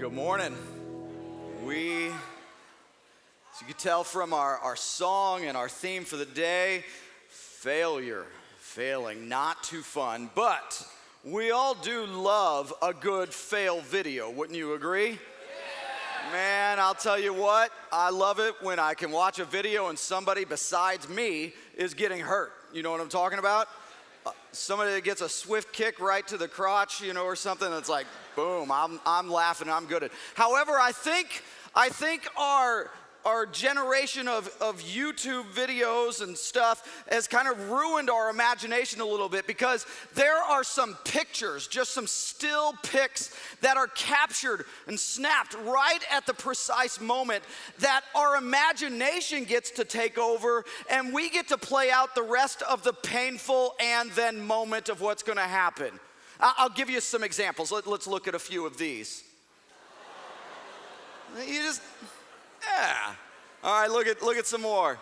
Good morning. As you can tell from our song and our theme for the day, failing, not too fun, but we all do love a good fail video, wouldn't you agree? Yeah. Man, I'll tell you what, I love it when I can watch a video and somebody besides me is getting hurt. You know what I'm talking about? Somebody that gets a swift kick right to the crotch, or something that's like, boom, I'm laughing, I'm good at it. However, I think our generation of YouTube videos and stuff has kind of ruined our imagination a little bit, because there are some pictures, just some still pics that are captured and snapped right at the precise moment that our imagination gets to take over, and we get to play out the rest of the painful and then moment of what's going to happen. I'll give you some examples. Let's look at a few of these. Yeah. All right, look at some more.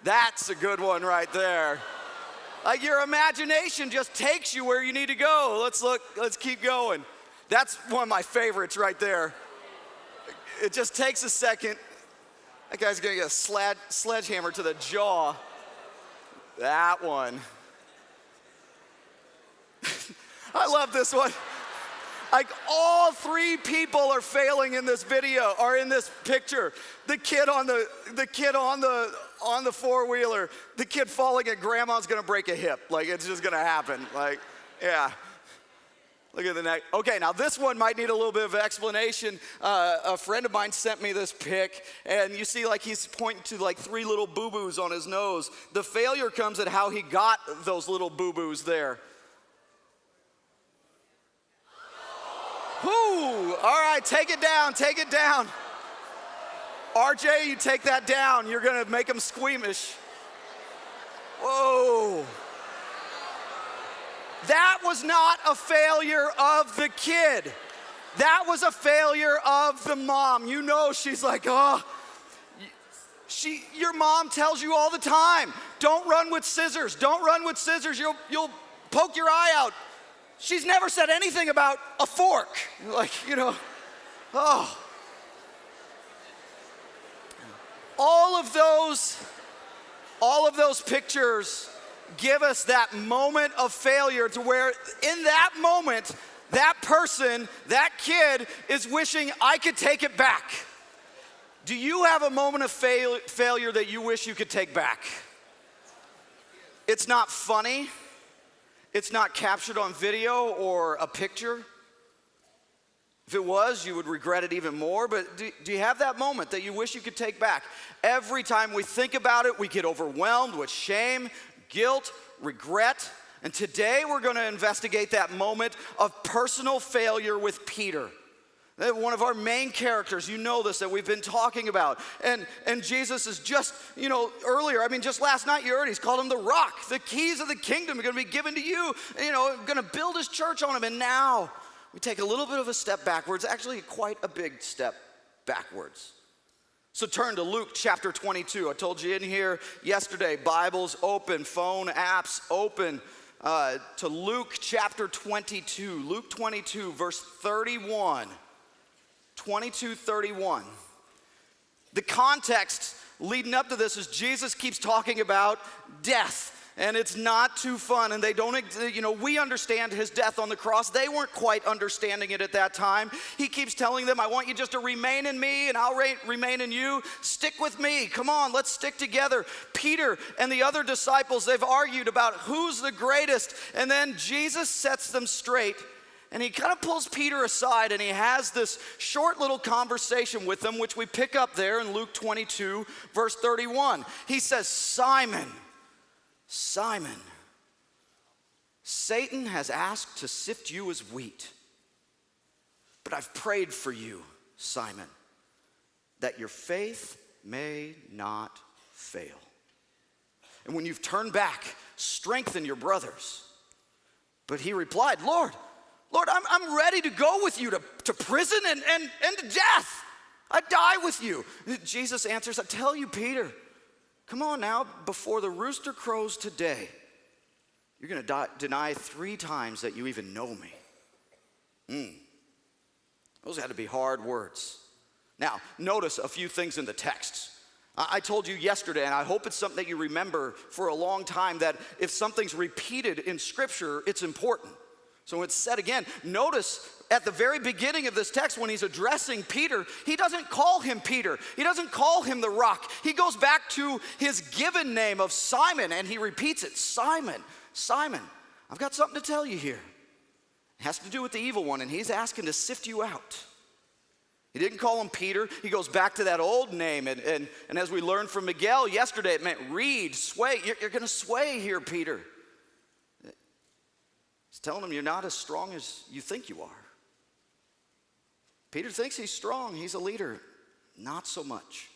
That's a good one right there. Like, your imagination just takes you where you need to go. Let's keep going. That's one of my favorites right there. It just takes a second. That guy's gonna get a sledgehammer to the jaw. That one. I love this one. Like, all three people are failing in this video, or in this picture. The kid on the four-wheeler, the kid falling, and grandma's gonna break a hip. Like, it's just gonna happen. Like, yeah. Look at the neck. Okay, now this one might need a little bit of explanation. A friend of mine sent me this pic, and you see, like, he's pointing to like three little boo-boos on his nose. The failure comes at how he got those little boo-boos there. Whoo! All right, take it down. RJ, you take that down. You're gonna make them squeamish. Whoa. That was not a failure of the kid. That was a failure of the mom. She's like, oh. Your mom tells you all the time, don't run with scissors. Don't run with scissors. You'll poke your eye out. She's never said anything about a fork. Like, oh. All of those pictures give us that moment of failure, to where in that moment, that person, that kid is wishing, I could take it back. Do you have a moment of failure that you wish you could take back? It's not funny. It's not captured on video or a picture. If it was, you would regret it even more. But do you have that moment that you wish you could take back? Every time we think about it, we get overwhelmed with shame, guilt, regret. And today we're going to investigate that moment of personal failure with Peter. One of our main characters, this, that we've been talking about. And Jesus is just, just last night you heard, he's called him the rock. The keys of the kingdom are gonna be given to you. Gonna build his church on him. And now we take a little bit of a step backwards, actually quite a big step backwards. So turn to Luke chapter 22. I told you in here yesterday, Bibles open, phone apps open, to Luke chapter 22. Luke 22, verse 31. 22:31. The context leading up to this is Jesus keeps talking about death, and it's not too fun, and they don't, we understand his death on the cross. They weren't quite understanding it at that time. He keeps telling them, I want you just to remain in me, and I'll remain in you. Stick with me. Come on, let's stick together. Peter and the other disciples, they've argued about who's the greatest, and then Jesus sets them straight. And he kind of pulls Peter aside, and he has this short little conversation with him, which we pick up there in Luke 22, verse 31. He says, Simon, Satan has asked to sift you as wheat. But I've prayed for you, Simon, that your faith may not fail. And when you've turned back, strengthen your brothers. But he replied, Lord, I'm ready to go with you to prison and to death. I'd die with you. Jesus answers, I tell you, Peter, come on now, before the rooster crows today, you're going to deny 3 times that you even know me. Those had to be hard words. Now, notice a few things in the text. I told you yesterday, and I hope it's something that you remember for a long time, that if something's repeated in Scripture, it's important. So it's said again. Notice at the very beginning of this text when he's addressing Peter, he doesn't call him Peter. He doesn't call him the rock. He goes back to his given name of Simon, and he repeats it. Simon, Simon, I've got something to tell you here. It has to do with the evil one, and he's asking to sift you out. He didn't call him Peter. He goes back to that old name. And as we learned from Miguel yesterday, it meant reed, sway. You're going to sway here, Peter. He's telling him you're not as strong as you think you are. Peter thinks he's strong. He's a leader. Not so much.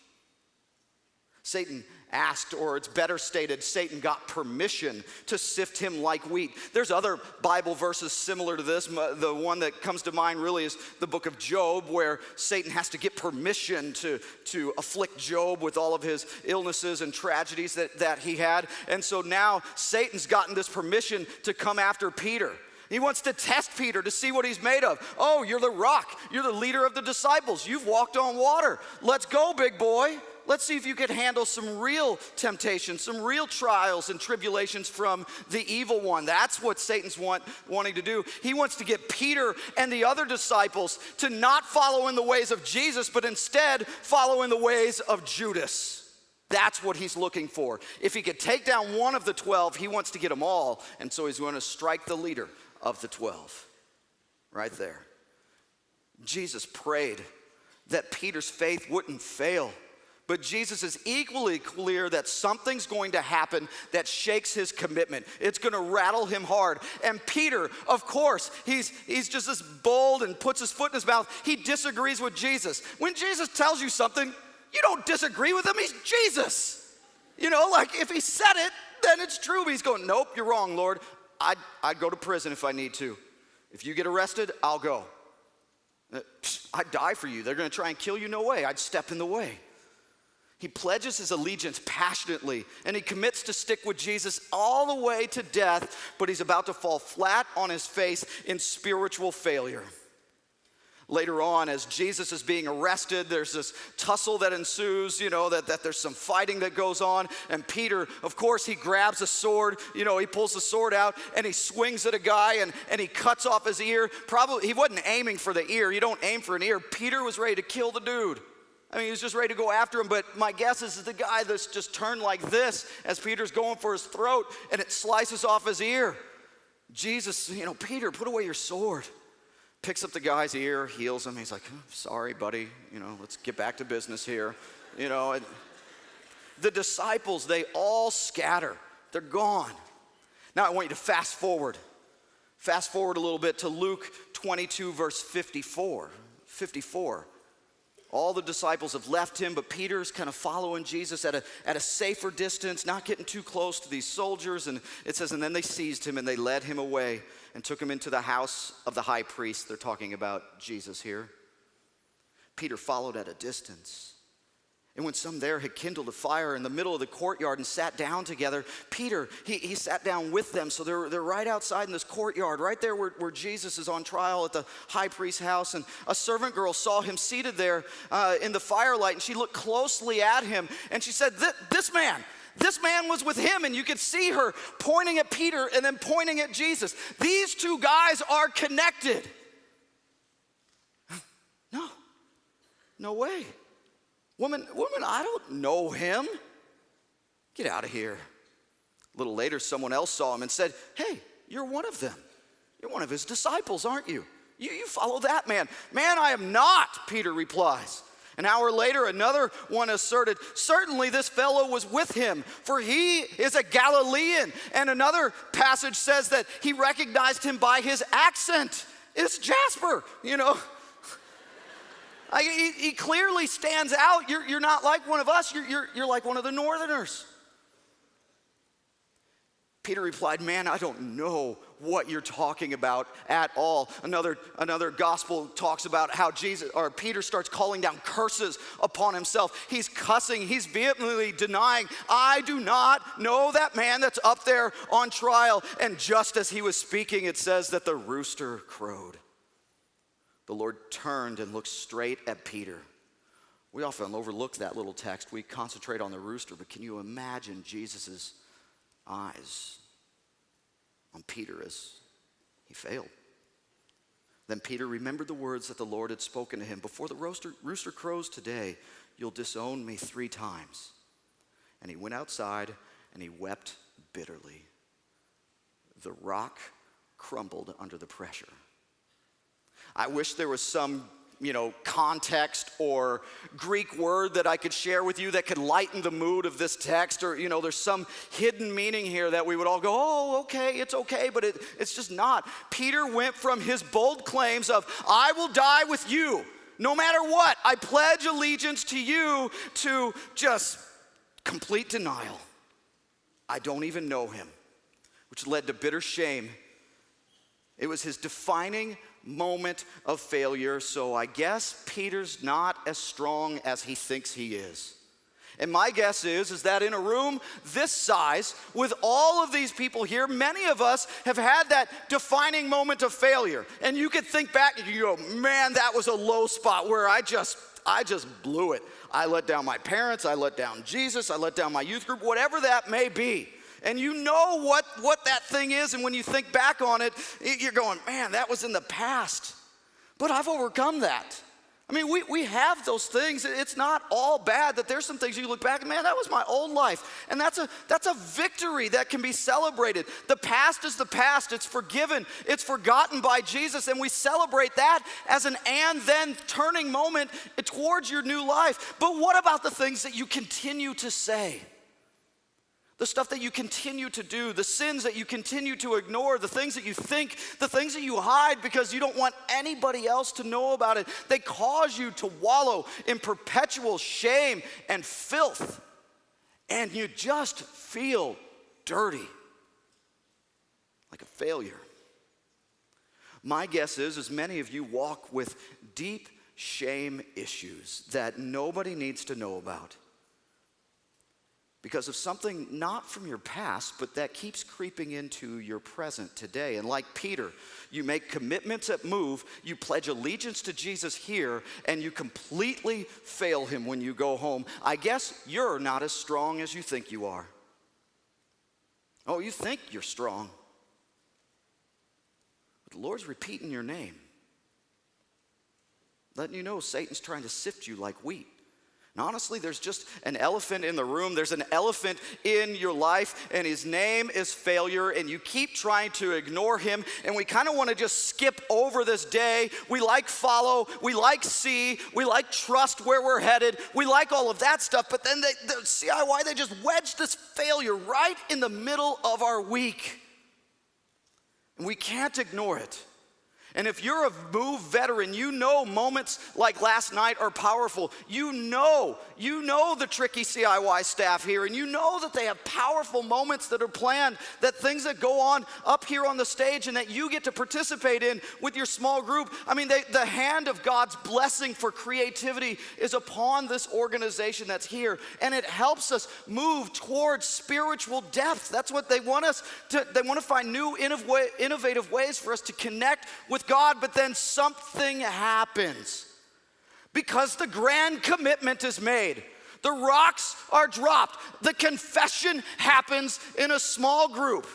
Satan asked, or it's better stated, Satan got permission to sift him like wheat. There's other Bible verses similar to this. The one that comes to mind really is the book of Job, where Satan has to get permission to afflict Job with all of his illnesses and tragedies that he had. And so now Satan's gotten this permission to come after Peter. He wants to test Peter to see what he's made of. Oh, you're the rock. You're the leader of the disciples. You've walked on water. Let's go, big boy. Let's see if you can handle some real temptations, some real trials and tribulations from the evil one. That's what Satan's wanting to do. He wants to get Peter and the other disciples to not follow in the ways of Jesus, but instead follow in the ways of Judas. That's what he's looking for. If he could take down one of the 12, he wants to get them all, and so he's going to strike the leader of the 12. Right there. Jesus prayed that Peter's faith wouldn't fail. But Jesus is equally clear that something's going to happen that shakes his commitment. It's going to rattle him hard. And Peter, of course, he's just this bold and puts his foot in his mouth. He disagrees with Jesus. When Jesus tells you something, you don't disagree with him. He's Jesus. You know, like if he said it, then it's true. But he's going, nope, you're wrong, Lord. I'd go to prison if I need to. If you get arrested, I'll go. I'd die for you. They're going to try and kill you. No way. I'd step in the way. He pledges his allegiance passionately, and he commits to stick with Jesus all the way to death, but he's about to fall flat on his face in spiritual failure. Later on, as Jesus is being arrested, there's this tussle that ensues, that there's some fighting that goes on. And Peter, of course, he grabs a sword, he pulls the sword out and he swings at a guy and he cuts off his ear. Probably, he wasn't aiming for the ear. You don't aim for an ear. Peter was ready to kill the dude. I mean, he was just ready to go after him, but my guess is the guy that's just turned like this as Peter's going for his throat, and it slices off his ear. Jesus, Peter, put away your sword. Picks up the guy's ear, heals him. He's like, sorry, buddy, let's get back to business here. And the disciples, they all scatter. They're gone. Now I want you to fast forward. Fast forward a little bit to Luke 22, verse 54. 54. All the disciples have left him, but Peter's kind of following Jesus at a safer distance, not getting too close to these soldiers. And it says, and then they seized him and they led him away and took him into the house of the high priest. They're talking about Jesus here. Peter followed at a distance. And when some there had kindled a fire in the middle of the courtyard and sat down together, Peter, he sat down with them. So they're right outside in this courtyard, right there where Jesus is on trial at the high priest's house. And a servant girl saw him seated there in the firelight, and she looked closely at him. And she said, this man was with him. And you could see her pointing at Peter and then pointing at Jesus. These two guys are connected. No way. Woman, I don't know him. Get out of here. A little later, someone else saw him and said, hey, you're one of them. You're one of his disciples, aren't you? You follow that man. Man, I am not, Peter replies. An hour later, another one asserted, certainly this fellow was with him, for he is a Galilean. And another passage says that he recognized him by his accent. It's Jasper, He clearly stands out. You're not like one of us. You're like one of the northerners. Peter replied, man, I don't know what you're talking about at all. Another gospel talks about how Peter starts calling down curses upon himself. He's cussing. He's vehemently denying, I do not know that man that's up there on trial. And just as he was speaking, it says that the rooster crowed. the Lord turned and looked straight at Peter. We often overlook that little text. We concentrate on the rooster, but can you imagine Jesus' eyes on Peter as he failed? Then Peter remembered the words that the Lord had spoken to him. Before the rooster crows today, you'll disown me 3 times. And he went outside and he wept bitterly. The rock crumbled under the pressure. I wish there was some context or Greek word that I could share with you that could lighten the mood of this text, or there's some hidden meaning here that we would all go, oh, okay, it's okay, but it's just not. Peter went from his bold claims of, I will die with you, no matter what, I pledge allegiance to you, to just complete denial. I don't even know him, which led to bitter shame. It was his defining moment of failure, so I guess Peter's not as strong as he thinks he is. And my guess is that in a room this size, with all of these people here, many of us have had that defining moment of failure. And you could think back and you go, man, that was a low spot where I just blew it. I let down my parents, I let down Jesus, I let down my youth group, whatever that may be. And you know what that thing is, and when you think back on it, you're going, man, that was in the past. But I've overcome that. I mean, we have those things. It's not all bad that there's some things you look back and, man, that was my old life. And that's a victory that can be celebrated. The past is the past. It's forgiven. It's forgotten by Jesus. And we celebrate that as an and then turning moment towards your new life. But what about the things that you continue to say? The stuff that you continue to do, the sins that you continue to ignore, the things that you think, the things that you hide because you don't want anybody else to know about it. They cause you to wallow in perpetual shame and filth. And you just feel dirty, like a failure. My guess is many of you walk with deep shame issues that nobody needs to know about, because of something not from your past, but that keeps creeping into your present today. And like Peter, you make commitments that move, you pledge allegiance to Jesus here, and you completely fail him when you go home. I guess you're not as strong as you think you are. Oh, you think you're strong. But the Lord's repeating your name, letting you know Satan's trying to sift you like wheat. And honestly, there's just an elephant in the room. There's an elephant in your life, and his name is failure, and you keep trying to ignore him, and we kind of want to just skip over this day. We like follow, we like see, we like trust where we're headed, we like all of that stuff, but then the CIY, they just wedge this failure right in the middle of our week, and we can't ignore it. And if you're a Move veteran, you know moments like last night are powerful. You know the tricky CIY staff here, and you know that they have powerful moments that are planned, that things that go on up here on the stage and that you get to participate in with your small group. I mean, the hand of God's blessing for creativity is upon this organization that's here, and it helps us move towards spiritual depth. That's what they want us to. They want to find new innovative ways for us to connect with God, but then something happens because the grand commitment is made. The rocks are dropped. The confession happens in a small group.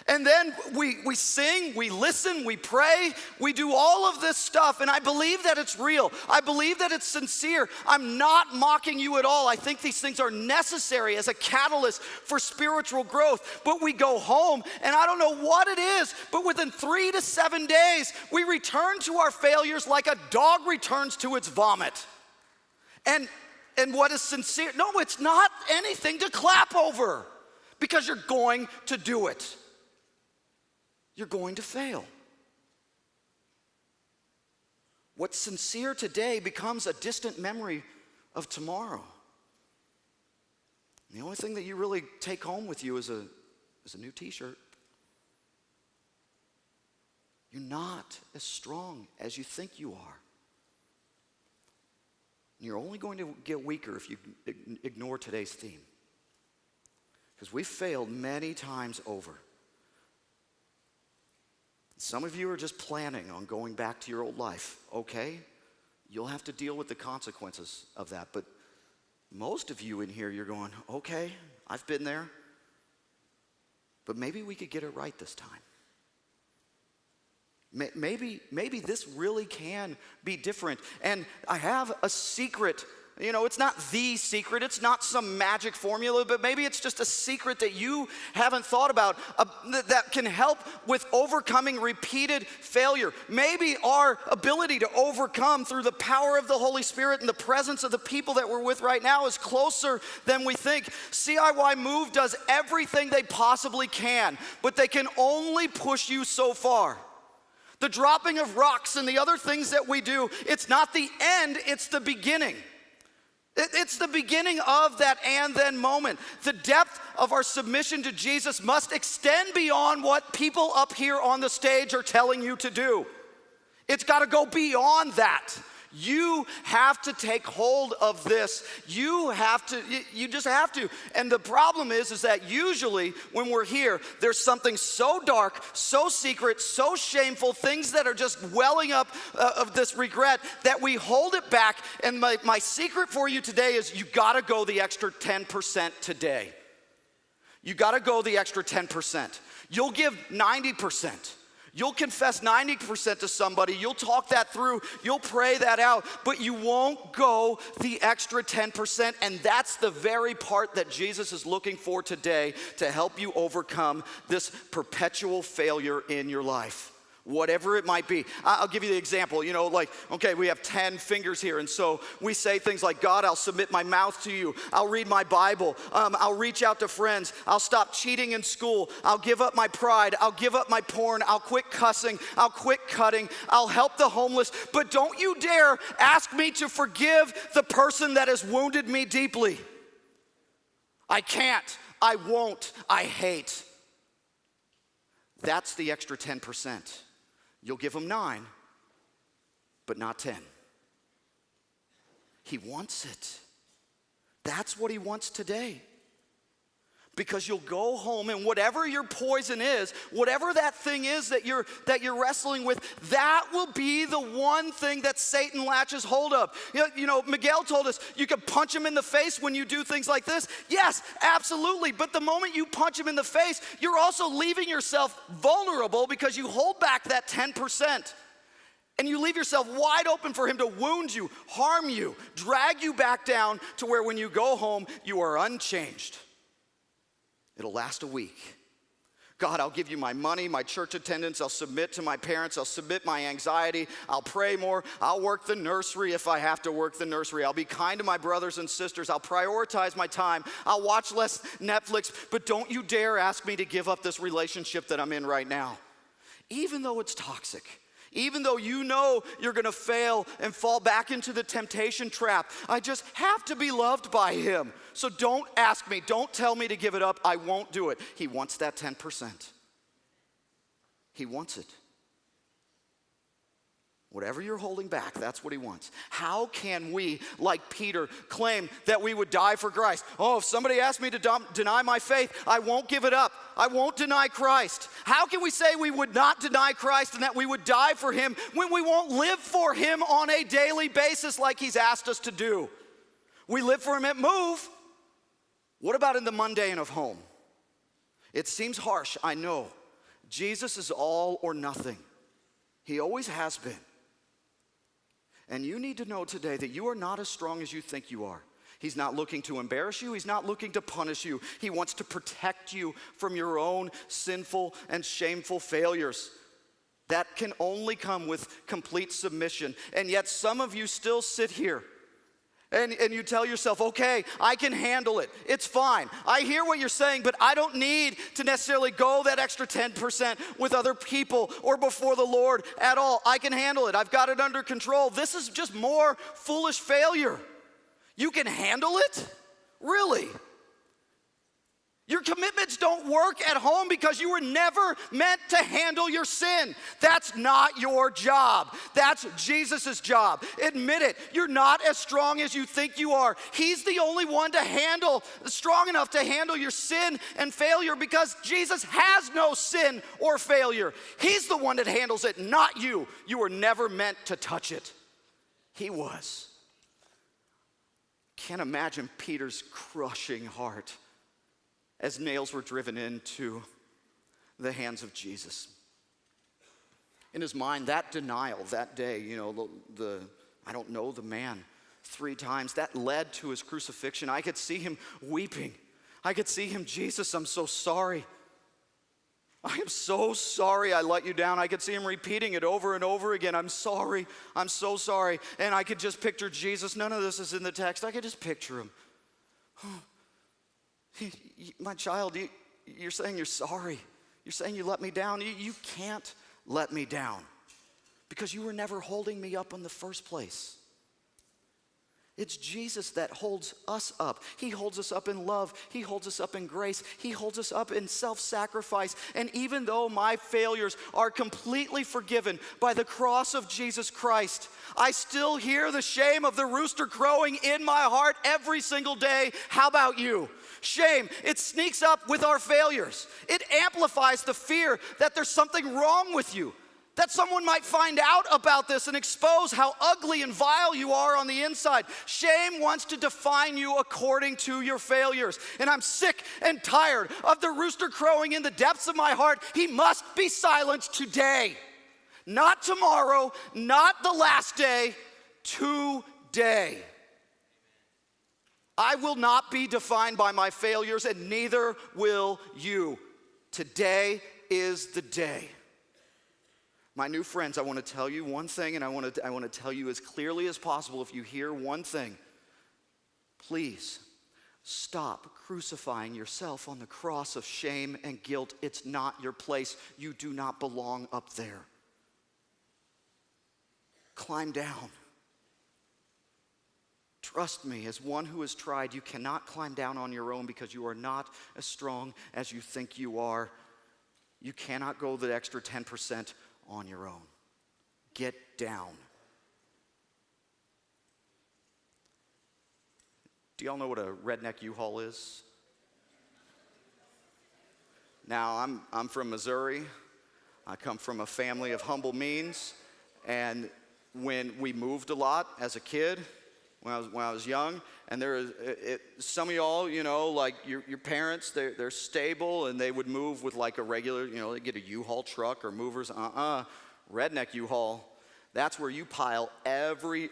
And then we sing, we listen, we pray, we do all of this stuff, and I believe that it's real. I believe that it's sincere. I'm not mocking you at all. I think these things are necessary as a catalyst for spiritual growth. But we go home, and I don't know what it is, but within 3 to 7 days, we return to our failures like a dog returns to its vomit. And what is sincere? No, it's not anything to clap over, because you're going to do it. You're going to fail. What's sincere today becomes a distant memory of tomorrow. And the only thing that you really take home with you is a new t-shirt. You're not as strong as you think you are. And you're only going to get weaker if you ignore today's theme. Because we've failed many times over. Some of you are just planning on going back to your old life. Okay, you'll have to deal with the consequences of that. But most of you in here, you're going, okay, I've been there. But maybe we could get it right this time. Maybe this really can be different. And I have a secret. You know, it's not the secret. It's not some magic formula, but maybe it's just a secret that you haven't thought about that can help with overcoming repeated failure. Maybe our ability to overcome through the power of the Holy Spirit and the presence of the people that we're with right now is closer than we think. CIY Move does everything they possibly can, but they can only push you so far. The dropping of rocks and the other things that we do, it's not the end, it's the beginning. It's the beginning of that and then moment. The depth of our submission to Jesus must extend beyond what people up here on the stage are telling you to do. It's got to go beyond that. You have to take hold of this. You just have to. And the problem is that usually when we're here, there's something so dark, so secret, so shameful, things that are just welling up of this regret that we hold it back. And my secret for you today is you gotta go the extra 10% today. You gotta go the extra 10%. You'll give 90%. You'll confess 90% to somebody, you'll talk that through, you'll pray that out, but you won't go the extra 10%, and that's the very part that Jesus is looking for today to help you overcome this perpetual failure in your life. Whatever it might be. I'll give you the example, like, okay, we have 10 fingers here, and so we say things like, God, I'll submit my mouth to you. I'll read my Bible. I'll reach out to friends. I'll stop cheating in school. I'll give up my pride. I'll give up my porn. I'll quit cussing. I'll quit cutting. I'll help the homeless. But don't you dare ask me to forgive the person that has wounded me deeply. I can't. I won't. I hate. That's the extra 10%. You'll give him 9, but not 10. He wants it. That's what he wants today. Because you'll go home and whatever your poison is, whatever that thing is that you're wrestling with, that will be the one thing that Satan latches hold of. Miguel told us you can punch him in the face when you do things like this. Yes, absolutely. But the moment you punch him in the face, you're also leaving yourself vulnerable because you hold back that 10%. And you leave yourself wide open for him to wound you, harm you, drag you back down to where when you go home, you are unchanged. It'll last a week. God, I'll give you my money, my church attendance. I'll submit to my parents. I'll submit my anxiety. I'll pray more. I'll work the nursery if I have to work the nursery. I'll be kind to my brothers and sisters. I'll prioritize my time. I'll watch less Netflix. But don't you dare ask me to give up this relationship that I'm in right now. Even though it's toxic. Even though you know you're gonna fail and fall back into the temptation trap, I just have to be loved by him. So don't ask me, don't tell me to give it up, I won't do it. He wants that 10%. He wants it. Whatever you're holding back, that's what he wants. How can we, like Peter, claim that we would die for Christ? Oh, if somebody asked me to deny my faith, I won't give it up. I won't deny Christ. How can we say we would not deny Christ and that we would die for him when we won't live for him on a daily basis like he's asked us to do? We live for him at Move. What about in the mundane of home? It seems harsh, I know. Jesus is all or nothing. He always has been. And you need to know today that you are not as strong as you think you are. He's not looking to embarrass you. He's not looking to punish you. He wants to protect you from your own sinful and shameful failures. That can only come with complete submission. And yet some of you still sit here and you tell yourself, okay, I can handle it. It's fine. I hear what you're saying, but I don't need to necessarily go that extra 10% with other people or before the Lord at all. I can handle it. I've got it under control. This is just more foolish failure. You can handle it? Really? Your commitments don't work at home because you were never meant to handle your sin. That's not your job. That's Jesus' job. Admit it. You're not as strong as you think you are. He's the only one strong enough to handle your sin and failure because Jesus has no sin or failure. He's the one that handles it, not you. You were never meant to touch it. He was. Can't imagine Peter's crushing heart as nails were driven into the hands of Jesus. In his mind, that denial that day, I don't know the man 3 times, that led to his crucifixion. I could see him weeping. I could see him, Jesus, I'm so sorry. I am so sorry I let you down. I could see him repeating it over and over again. I'm sorry. I'm so sorry. And I could just picture Jesus. None of this is in the text. I could just picture him. My child, you're saying you're sorry. You're saying you let me down. You can't let me down because you were never holding me up in the first place. It's Jesus that holds us up. He holds us up in love. He holds us up in grace. He holds us up in self-sacrifice. And even though my failures are completely forgiven by the cross of Jesus Christ, I still hear the shame of the rooster crowing in my heart every single day. How about you? Shame, it sneaks up with our failures. It amplifies the fear that there's something wrong with you, that someone might find out about this and expose how ugly and vile you are on the inside. Shame wants to define you according to your failures. And I'm sick and tired of the rooster crowing in the depths of my heart. He must be silenced today. Not tomorrow, not the last day, today. I will not be defined by my failures, and neither will you. Today is the day. My new friends, I want to tell you one thing, and I want to tell you as clearly as possible. If you hear one thing, please stop crucifying yourself on the cross of shame and guilt. It's not your place. You do not belong up there. Climb down. Trust me, as one who has tried, you cannot climb down on your own because you are not as strong as you think you are. You cannot go the extra 10% on your own. Get down. Do y'all know what a redneck U-Haul is? Now, I'm from Missouri. I come from a family of humble means, and when we moved a lot as a kid, when I was young, and some of y'all, like your parents, they're stable, and they would move with like a regular, they get a U-Haul truck or movers. Redneck U-Haul, that's where you pile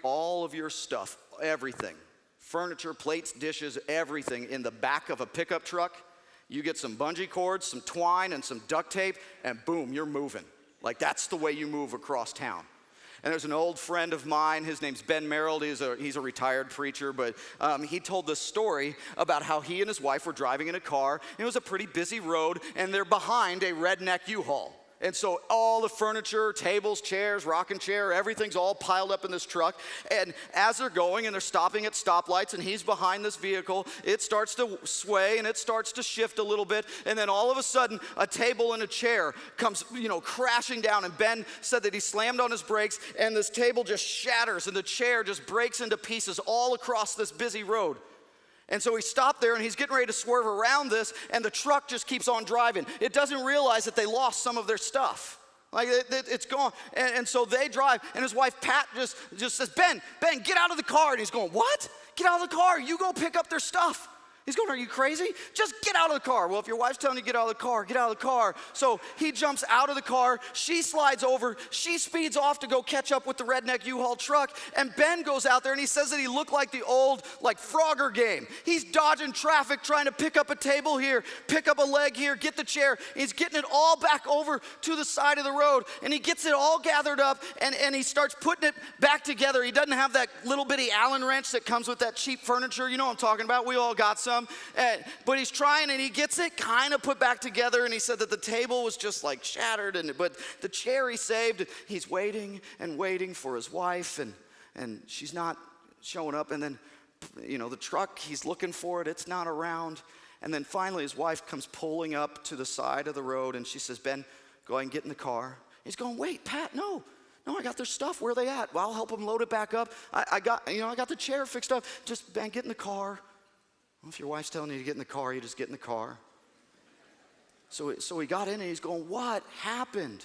all of your stuff, everything, furniture, plates, dishes, everything in the back of a pickup truck. You get some bungee cords, some twine, and some duct tape, and boom, you're moving. Like that's the way you move across town. And there's an old friend of mine, his name's Ben Merrill, he's a retired preacher, but he told this story about how he and his wife were driving in a car, and it was a pretty busy road, and they're behind a redneck U-Haul. And so all the furniture, tables, chairs, rocking chair, everything's all piled up in this truck. And as they're going and they're stopping at stoplights and he's behind this vehicle, it starts to sway and it starts to shift a little bit. And then all of a sudden, a table and a chair comes, crashing down. And Ben said that he slammed on his brakes and this table just shatters and the chair just breaks into pieces all across this busy road. And so he stopped there and he's getting ready to swerve around this, and the truck just keeps on driving. It doesn't realize that they lost some of their stuff. Like it's gone. And so they drive, and his wife Pat just says, Ben, get out of the car. And he's going, what? Get out of the car. You go pick up their stuff. He's going, are you crazy? Just get out of the car. Well, if your wife's telling you to get out of the car, get out of the car. So he jumps out of the car. She slides over. She speeds off to go catch up with the redneck U-Haul truck. And Ben goes out there and he says that he looked like the old, Frogger game. He's dodging traffic, trying to pick up a table here, pick up a leg here, get the chair. He's getting it all back over to the side of the road. And he gets it all gathered up and he starts putting it back together. He doesn't have that little bitty Allen wrench that comes with that cheap furniture. You know what I'm talking about. We all got some. But he's trying and he gets it kind of put back together, and he said that the table was just shattered, but the chair he saved. He's waiting and waiting for his wife, and she's not showing up. And then the truck, he's looking for it, it's not around. And then finally his wife comes pulling up to the side of the road and she says, Ben, go ahead and get in the car. He's going, wait, Pat, no, I got their stuff. Where are they at? Well, I'll help them load it back up. I got the chair fixed up. Just, Ben, get in the car. Well, if your wife's telling you to get in the car, you just get in the car. So he got in and he's going, what happened?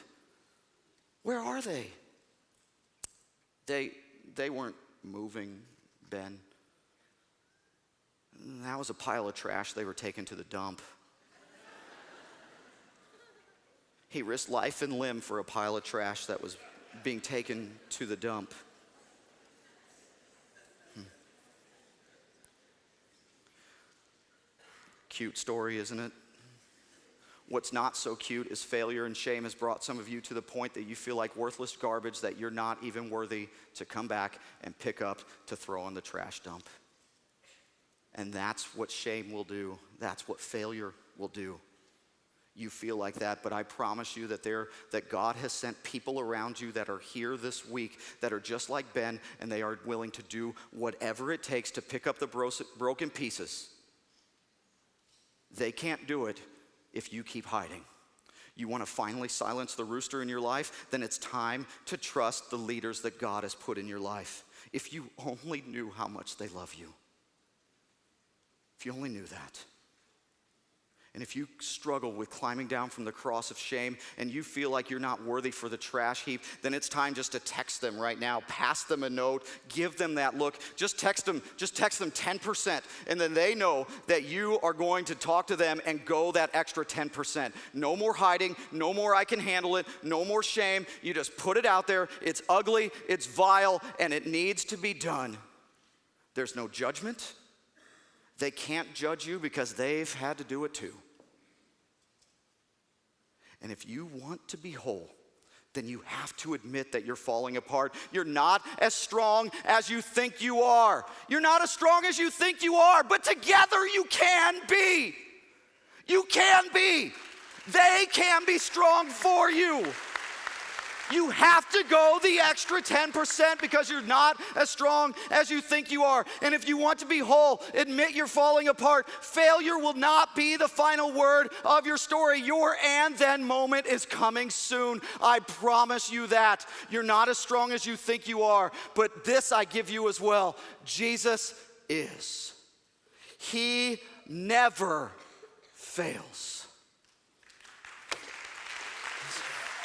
Where are they? They weren't moving, Ben. That was a pile of trash they were taking to the dump. He risked life and limb for a pile of trash that was being taken to the dump. Cute story, isn't it? What's not so cute is failure and shame has brought some of you to the point that you feel like worthless garbage that you're not even worthy to come back and pick up to throw in the trash dump. And that's what shame will do. That's what failure will do. You feel like that, but I promise you that God has sent people around you that are here this week that are just like Ben, and they are willing to do whatever it takes to pick up the broken pieces. They can't do it if you keep hiding. You want to finally silence the rooster in your life? Then it's time to trust the leaders that God has put in your life. If you only knew how much they love you. If you only knew that. And if you struggle with climbing down from the cross of shame and you feel like you're not worthy for the trash heap, then it's time just to text them right now. Pass them a note. Give them that look. Just text them 10%. And then they know that you are going to talk to them and go that extra 10%. No more hiding. No more I can handle it. No more shame. You just put it out there. It's ugly. It's vile. And it needs to be done. There's no judgment. They can't judge you because they've had to do it too. And if you want to be whole, then you have to admit that you're falling apart. You're not as strong as you think you are. You're not as strong as you think you are, but together you can be. You can be. They can be strong for you. You have to go the extra 10% because you're not as strong as you think you are. And if you want to be whole, admit you're falling apart. Failure will not be the final word of your story. Your and then moment is coming soon. I promise you that. You're not as strong as you think you are. But this I give you as well. Jesus is. He never fails.